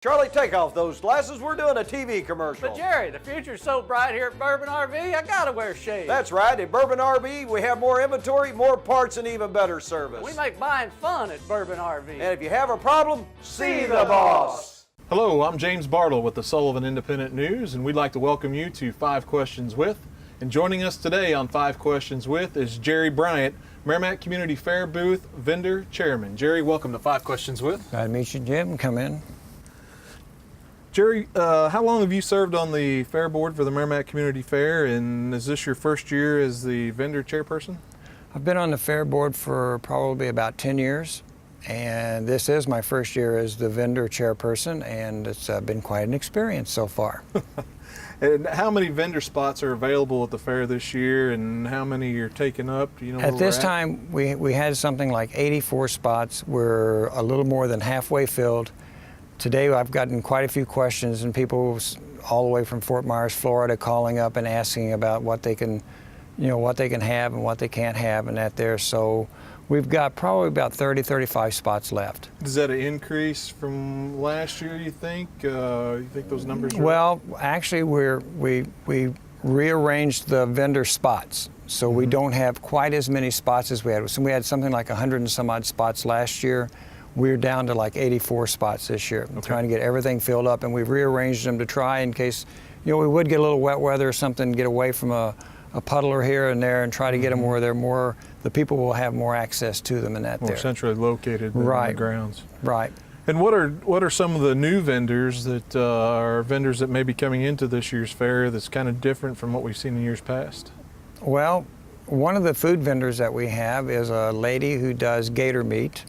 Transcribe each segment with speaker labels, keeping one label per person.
Speaker 1: Charlie, take off those glasses. We're doing a TV commercial.
Speaker 2: But Jerry, the future's so bright here at Bourbon RV, I gotta wear shades.
Speaker 1: That's right. At Bourbon RV, we have more inventory, more parts, and even better service.
Speaker 2: We make buying fun at Bourbon RV.
Speaker 1: And if you have a problem, see the boss.
Speaker 3: Hello, I'm James Bartle with the Sullivan Independent News, and we'd like to welcome you to 5 Questions With. And joining us today on 5 Questions With is Jerry Bryant, Merrimack Community Fair Booth Vendor Chairman. Jerry, welcome to 5 Questions With.
Speaker 4: Glad to meet you, Jim. Come in.
Speaker 3: Jerry, how long have you served on the Fair Board for the Merrimack Community Fair, and is this your first year as the vendor chairperson?
Speaker 4: I've been on the Fair Board for probably about 10 years, and this is my first year as the vendor chairperson, and it's been quite an experience so far.
Speaker 3: And how many vendor spots are available at the fair this year, and how many are taken up? Do you know where
Speaker 4: At this
Speaker 3: we're
Speaker 4: time, we had something like 84 spots. We're a little more than halfway filled. Today I've gotten quite a few questions, and people all the way from Fort Myers, Florida, calling up and asking about what they can, what they can have and what they can't have and that there. So we've got probably about 30, 35 spots left.
Speaker 3: Is that an increase from last year, you think? You think those numbers are...
Speaker 4: Well, actually, we rearranged the vendor spots. So we don't have quite as many spots as we had. So we had something like 100 and some odd spots last year. We're down to like 84 spots this year. Okay. Trying to get everything filled up, and we've rearranged them to try in case, we would get a little wet weather or something, get away from a puddler here and there, and try to get them where the people will have more access to them and that
Speaker 3: more
Speaker 4: there.
Speaker 3: Centrally located than
Speaker 4: right.
Speaker 3: On the grounds.
Speaker 4: Right.
Speaker 3: And what are some of the new vendors that are vendors that may be coming into this year's fair that's kind of different from what we've seen in years past?
Speaker 4: Well, one of the food vendors that we have is a lady who does gator meat.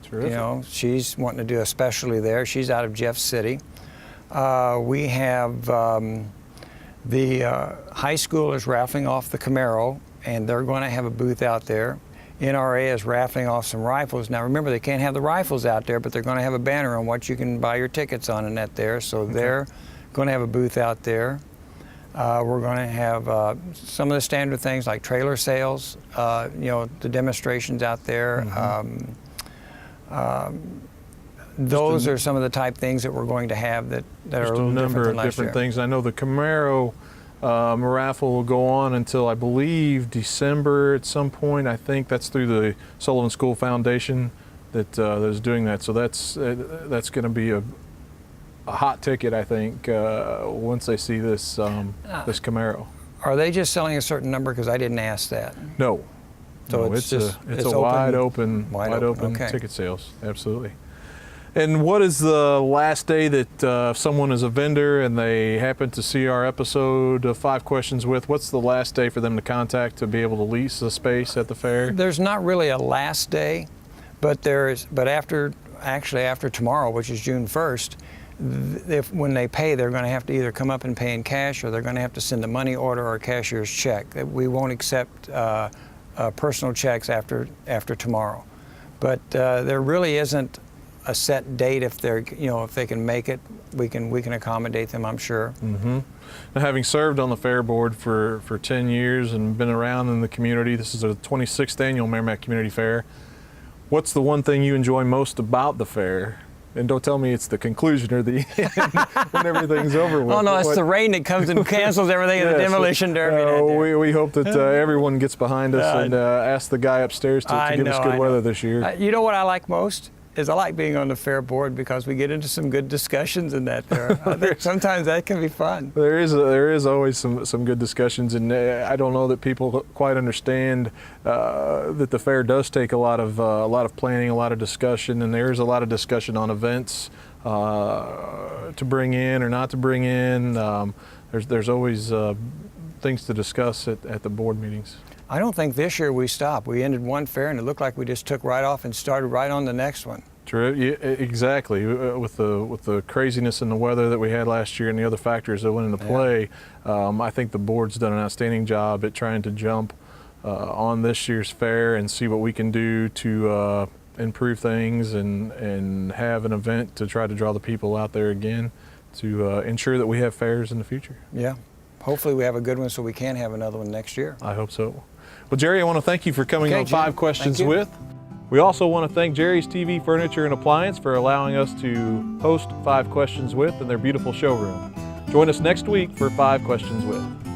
Speaker 3: Terrific.
Speaker 4: She's wanting to do a specialty there. She's out of Jeff City. We have the high school is raffling off the Camaro, and they're going to have a booth out there. NRA is raffling off some rifles. Now remember, they can't have the rifles out there, but they're going to have a banner on what you can buy your tickets on and that there. So they're going to have a booth out there. We're going to have some of the standard things like trailer sales, the demonstrations out there. Those are some of the type things that we're going to have that are a little different than last year. Just a number of different
Speaker 3: things. I know the Camaro raffle will go on until, I believe, December at some point. I think that's through the Sullivan School Foundation that is doing that. So that's going to be a hot ticket, I think, once they see this this Camaro.
Speaker 4: Are they just selling a certain number? Because I didn't ask that.
Speaker 3: No.
Speaker 4: So
Speaker 3: no,
Speaker 4: it's
Speaker 3: a wide open
Speaker 4: okay.
Speaker 3: ticket sales. Absolutely. And what is the last day that if someone is a vendor and they happen to see our episode of 5 Questions With, what's the last day for them to contact to be able to lease a space at the fair?
Speaker 4: There's not really a last day, but after tomorrow, which is June 1st, when they pay, they're going to have to either come up and pay in cash, or they're going to have to send a money order or a cashier's check. We won't accept personal checks after tomorrow, but there really isn't a set date. If they can make it, we can accommodate them, I'm sure.
Speaker 3: Mm-hmm. Now, having served on the Fair Board for 10 years and been around in the community, this is the 26th annual Merrimack Community Fair. What's the one thing you enjoy most about the fair? And don't tell me it's the conclusion or the end when everything's over with.
Speaker 4: Oh no, it's the rain that comes and cancels everything in the demolition derby.
Speaker 3: We hope that everyone gets behind us and ask the guy upstairs to give us good weather this year.
Speaker 4: You know what I like most? Is I like being on the fair board because we get into some good discussions in that there. I think sometimes that can be fun.
Speaker 3: There is always some good discussions, and I don't know that people quite understand that the fair does take a lot of planning, a lot of discussion, and there is a lot of discussion on events to bring in or not to bring in. There's always things to discuss at the board meetings.
Speaker 4: I don't think this year we stopped. We ended one fair and it looked like we just took right off and started right on the next one.
Speaker 3: True, yeah, exactly. With the craziness in the weather that we had last year and the other factors that went into play, I think the board's done an outstanding job at trying to jump on this year's fair and see what we can do to improve things and have an event to try to draw the people out there again to ensure that we have fairs in the future.
Speaker 4: Yeah. Hopefully we have a good one so we can have another one next year.
Speaker 3: I hope so. Well, Jerry, I want to thank you for coming on
Speaker 4: Jim.
Speaker 3: 5 Questions With. We also want to thank Jerry's TV Furniture and Appliance for allowing us to host 5 Questions With in their beautiful showroom. Join us next week for 5 Questions With.